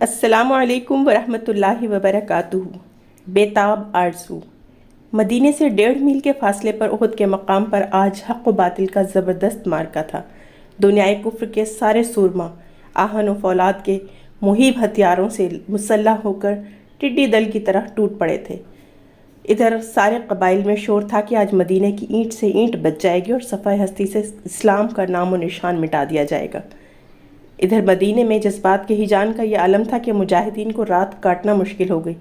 अस्सलामु अलैकुम वरहमतुल्लाहि वबरकातुहू। बेताब आरज़ू। मदीने से 1.5 मील के फासले पर उहद के मकाम पर आज हक़ व बातिल का ज़बरदस्त मार्का था। दुनियाए कुफ्र के सारे सूरमा आहन व फौलाद के मुहीब हथियारों से मुसल्लह होकर टिड्डी दल की तरह टूट पड़े थे। इधर सारे कबाइल में शोर था कि आज मदीने की ईंट से ईंट बच जाएगी और सफ़ाए हस्ती से इस्लाम का नाम व निशान मिटा दिया जाएगा। इधर मदीने में जज्बात के हिजान का ये आलम था कि मुजाहिदीन को रात काटना मुश्किल हो गई।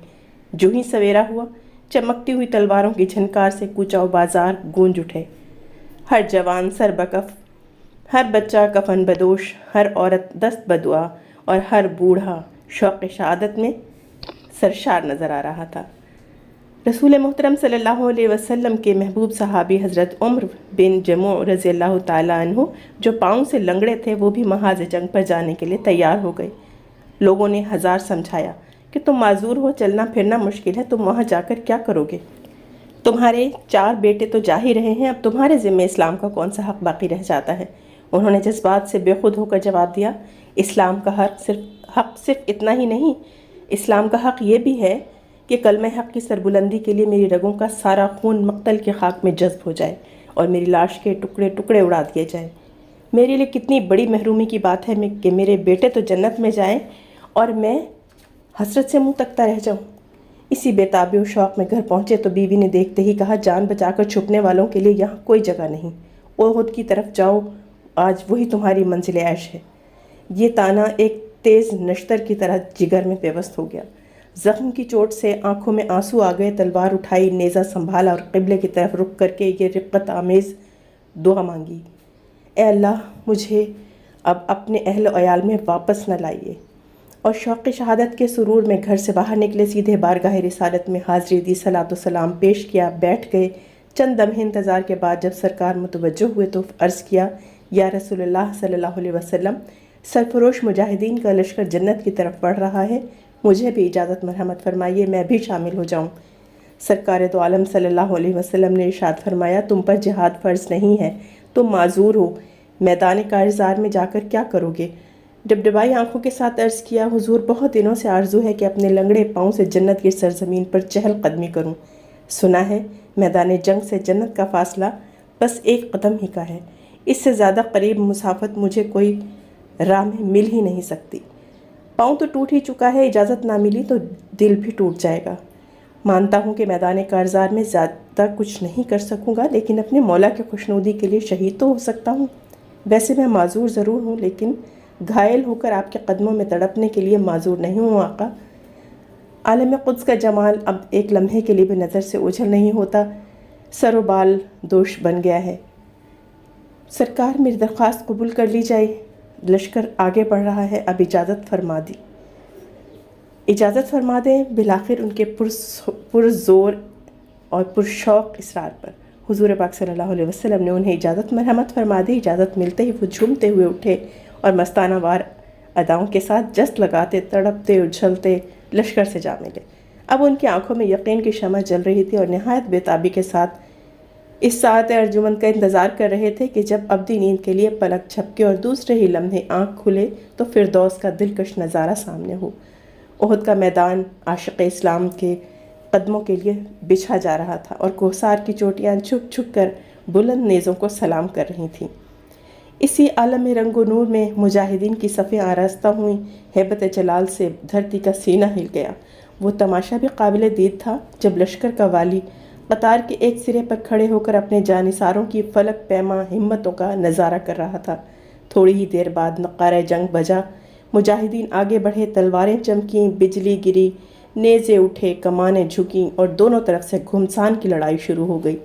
जो ही सवेरा हुआ, चमकती हुई तलवारों की झनकार से कुचाव बाजार गूंज उठे। हर जवान सर बकफ, हर बच्चा कफन बदोश, हर औरत दस्त बदुआ और हर बूढ़ा शौक़ शहादत में सरशार नज़र आ रहा था। रसूल मोहतरम सल्लल्लाहु अलैहि वसल्लम के महबूब सहाबी हज़रत उम्र बिन जमू रज़ी अल्लाह ताला अन्हु जो पाँव से लंगड़े थे, वो भी महाज जंग पर जाने के लिए तैयार हो गए। लोगों ने हज़ार समझाया कि तुम माजूर हो, चलना फिरना मुश्किल है, तुम वहाँ जाकर क्या करोगे? तुम्हारे 4 बेटे तो जा ही रहे हैं, अब तुम्हारे ज़िम्मे इस्लाम का कौन सा हक़ बाकी रह जाता है? उन्होंने जज्बात से बेखुद होकर जवाब दिया, इस्लाम का हक़ सिर्फ इतना ही नहीं, इस्लाम का हक़ ये भी है कि कलमे हक़ की सरबुलंदी के लिए मेरी रगों का सारा खून मक्तल के खाक में जज्ब हो जाए और मेरी लाश के टुकड़े टुकड़े उड़ा दिए जाए। मेरे लिए कितनी बड़ी महरूमी की बात है कि मेरे बेटे तो जन्नत में जाएं और मैं हसरत से मुंह तकता रह जाऊं। इसी बेताबी और शौक़ में घर पहुंचे तो बीवी ने देखते ही कहा, जान बचाकर छुपने वालों के लिए यहाँ कोई जगह नहीं, ओहद की तरफ जाओ, आज वही तुम्हारी मंजिल ऐश है। ये ताना एक तेज़ नश्तर की तरह जिगर में पेवस्त हो गया। ज़ख्म की चोट से आंखों में आंसू आ गए। तलवार उठाई, नेज़ा संभाला और क़िबले की तरफ रुख करके ये रिक़्क़त आमेज़ दुआ मांगी, ए अल्लाह, मुझे अब अपने अहल अयाल में वापस न लाइए। और शौक़ शहादत के सुरूर में घर से बाहर निकले, सीधे बारगाह रिसालत में हाज़री दी, सलातो सलाम पेश किया, बैठ गए। चंद लम्हे इंतज़ार के बाद जब सरकार मुतवज्जो हुए तो अर्ज़ किया, या रसूलुल्लाह सल्लल्लाहु अलैहि वसल्लम, सरफरोश मुजाहिदीन का लश्कर जन्नत की तरफ बढ़ रहा है, मुझे भी इजाज़त मरहमत फरमाइए, मैं भी शामिल हो जाऊं। सरकार दो आलम सल्लल्लाहु अलैहि वसल्लम ने इरशाद फरमाया, तुम पर जिहाद फ़र्ज़ नहीं है, तुम माजूर हो, मैदान कारज़ार में जाकर क्या करोगे? डबडबाई आंखों के साथ अर्ज़ किया, हुजूर, बहुत दिनों से आरजू है कि अपने लंगड़े पाँव से जन्नत की सरजमीन पर चहल कदमी करूं। सुना है मैदान जंग से जन्नत का फासला बस एक कदम ही का है, इससे ज़्यादा करीब मुसाफत मुझे कोई राह में मिल ही नहीं सकती। पाँव तो टूट ही चुका है, इजाज़त ना मिली तो दिल भी टूट जाएगा। मानता हूँ कि मैदान कारज़ार में ज़्यादा कुछ नहीं कर सकूँगा, लेकिन अपने मौला की खुशनुदी के लिए शहीद तो हो सकता हूँ। वैसे मैं माजूर ज़रूर हूँ, लेकिन घायल होकर आपके कदमों में तड़पने के लिए माजूर नहीं हूँ आका। आलम क़ुद्स का जमाल अब एक लम्हे के लिए भी नज़र से ओझल नहीं होता, सर व बाल दोष बन गया है। सरकार, मेरी दरख्वास्त कबूल कर ली जाए, लश्कर आगे बढ़ रहा है, अब इजाज़त फरमा दें। बिलाखिर उनके पुरज़ोर और पुरशौक़ इसरार पर हुज़ूर पाक सल्लल्लाहु अलैहि वसल्लम ने उन्हें इजाज़त मरहमत फरमा दी। इजाज़त मिलते ही वो झूमते हुए उठे और मस्ताना वार अदाओं के साथ जस्त लगाते, तड़पते उछलते लश्कर से जा मिले। अब उनकी आंखों में यकीन की शमع जल रही थी और नहायत बेताबी के साथ इस सात अर्जुमंद का इंतज़ार कर रहे थे कि जब अब्दी नींद के लिए पलक झपके और दूसरे ही लम्हे आँख खुले तो फिरदौस का दिलकश नज़ारा सामने हो। उहद का मैदान आशिक़ इस्लाम के कदमों के लिए बिछा जा रहा था और कोहसार की चोटियाँ छुप छुप कर बुलंद नेज़ों को सलाम कर रही थीं। इसी आलम रंगो नूर में मुजाहिदीन की सफ़ें आरास्ता हुई, हैबत जलाल से धरती का सीना हिल गया। वो तमाशा भी काबिल दीद था जब लश्कर का वाली कतार के एक सिरे पर खड़े होकर अपने जानिसारों की फलक पैमा हिम्मतों का नज़ारा कर रहा था। थोड़ी ही देर बाद नक़ारा जंग बजा, मुजाहिदीन आगे बढ़े, तलवारें चमकीं, बिजली गिरी, नेज़े उठे, कमानें झुकीं और दोनों तरफ से घुमसान की लड़ाई शुरू हो गई।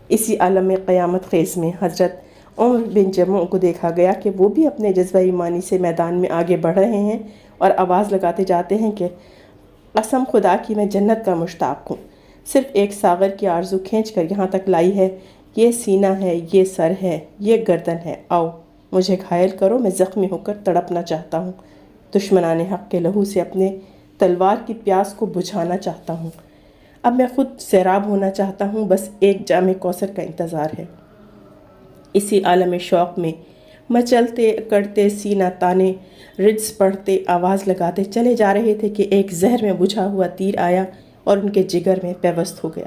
इसी आलम में क़यामत ख़ेज़ में हज़रत उम्र बिन जमू को देखा गया कि वो भी अपने जज्बा ईमानी से मैदान में आगे बढ़ रहे हैं और आवाज़ लगाते जाते हैं कि कसम खुदा की मैं जन्नत का मुश्ताक़ हूँ। सिर्फ एक सागर की आरज़ू खींच कर यहाँ तक लाई है, ये सीना है, ये सर है, ये गर्दन है, आओ मुझे घायल करो, मैं ज़ख्मी होकर तड़पना चाहता हूँ। दुश्मनाने हक़ के लहू से अपने तलवार की प्यास को बुझाना चाहता हूँ। अब मैं ख़ुद सैराब होना चाहता हूँ, बस एक जामे कौसर का इंतज़ार है। इसी आलम शौक़ में مچلتے کرتے سینہ تانے رجز پڑھتے آواز لگاتے چلے جا رہے تھے کہ ایک زہر میں بجھا ہوا تیر آیا اور ان کے جگر میں پیوست ہو گیا۔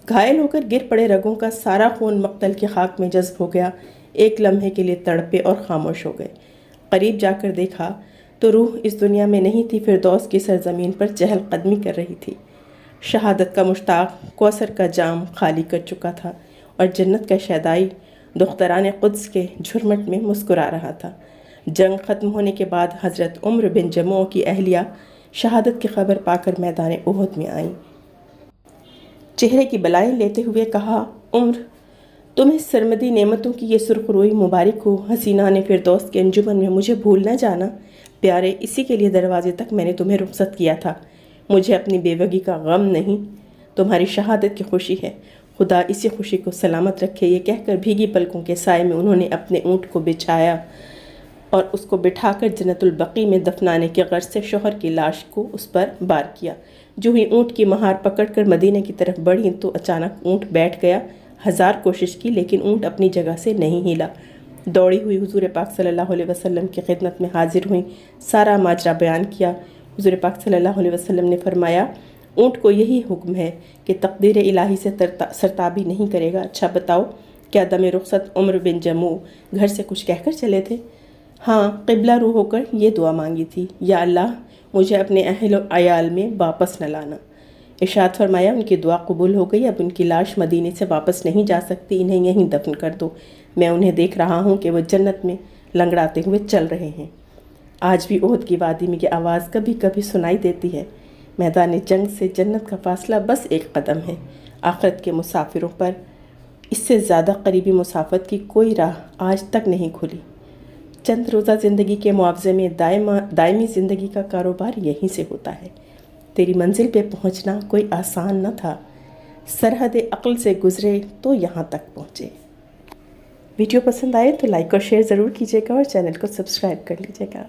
گھائل ہو کر گر پڑے رگوں کا سارا خون مقتل کی خاک میں جذب ہو گیا۔ ایک لمحے کے لیے تڑپے اور خاموش ہو گئے۔ قریب جا کر دیکھا تو روح اس دنیا میں نہیں تھی، فردوس کی سرزمین پر چہل قدمی کر رہی تھی۔ شہادت کا مشتاق کوثر کا جام خالی کر چکا تھا اور جنت کا شیدائی دختران قدس کے جھرمٹ میں مسکرا رہا تھا۔ جنگ ختم ہونے کے بعد حضرت عمر بن جموع کی اہلیہ شہادت کی خبر پا کر میدان احد میں آئیں۔ چہرے کی بلائیں لیتے ہوئے کہا، عمر، تمہیں سرمدی نعمتوں کی یہ سرخ روئی مبارک ہو۔ حسینان فردوس کے انجمن میں مجھے بھول نہ جانا۔ پیارے، اسی کے لیے دروازے تک میں نے تمہیں رخصت کیا تھا۔ مجھے اپنی بیوگی کا غم نہیں، تمہاری شہادت کی خوشی ہے۔ خدا اسی خوشی کو سلامت رکھے۔ یہ کہہ کر بھیگی پلکوں کے سائے میں انہوں نے اپنے اونٹ کو بچھایا اور اس کو بٹھا کر جنت البقیع میں دفنانے کے غرض سے شوہر کی لاش کو اس پر بار کیا۔ جو ہی اونٹ کی مہار پکڑ کر مدینے کی طرف بڑھی تو اچانک اونٹ بیٹھ گیا۔ ہزار کوشش کی لیکن اونٹ اپنی جگہ سے نہیں ہلا۔ دوڑی ہوئی حضور پاک صلی اللہ علیہ وسلم کی خدمت میں حاضر ہوئیں، سارا ماجرا بیان کیا۔ حضور پاک صلی اللہ علیہ وسلم نے فرمایا، اونٹ کو یہی حکم ہے کہ تقدیر الہی سے سرتابی نہیں کرے گا۔ اچھا بتاؤ، کیا دم رخصت عمر بن جموع گھر سے کچھ کہہ کر چلے تھے؟ ہاں، قبلہ رو ہو کر یہ دعا مانگی تھی، یا اللہ مجھے اپنے اہل و عیال میں واپس نہ لانا۔ ارشاد فرمایا، ان کی دعا قبول ہو گئی، اب ان کی لاش مدینے سے واپس نہیں جا سکتی، انہیں یہیں دفن کر دو۔ میں انہیں دیکھ رہا ہوں کہ وہ جنت میں لنگڑاتے ہوئے چل رہے ہیں۔ آج بھی احد کی وادی میں یہ آواز کبھی کبھی سنائی دیتی ہے۔ میدان جنگ سے جنت کا فاصلہ بس ایک قدم ہے۔ آخرت کے مسافروں پر اس سے زیادہ قریبی مسافت کی کوئی راہ آج تک نہیں کھلی۔ چند روزہ زندگی کے معاوضے میں دائمی زندگی کا کاروبار یہیں سے ہوتا ہے۔ تیری منزل پہ پہنچنا کوئی آسان نہ تھا، سرحد عقل سے گزرے تو یہاں تک پہنچے۔ ویڈیو پسند آئے تو لائک اور شیئر ضرور کیجیے گا اور چینل کو سبسکرائب کر لیجیے گا۔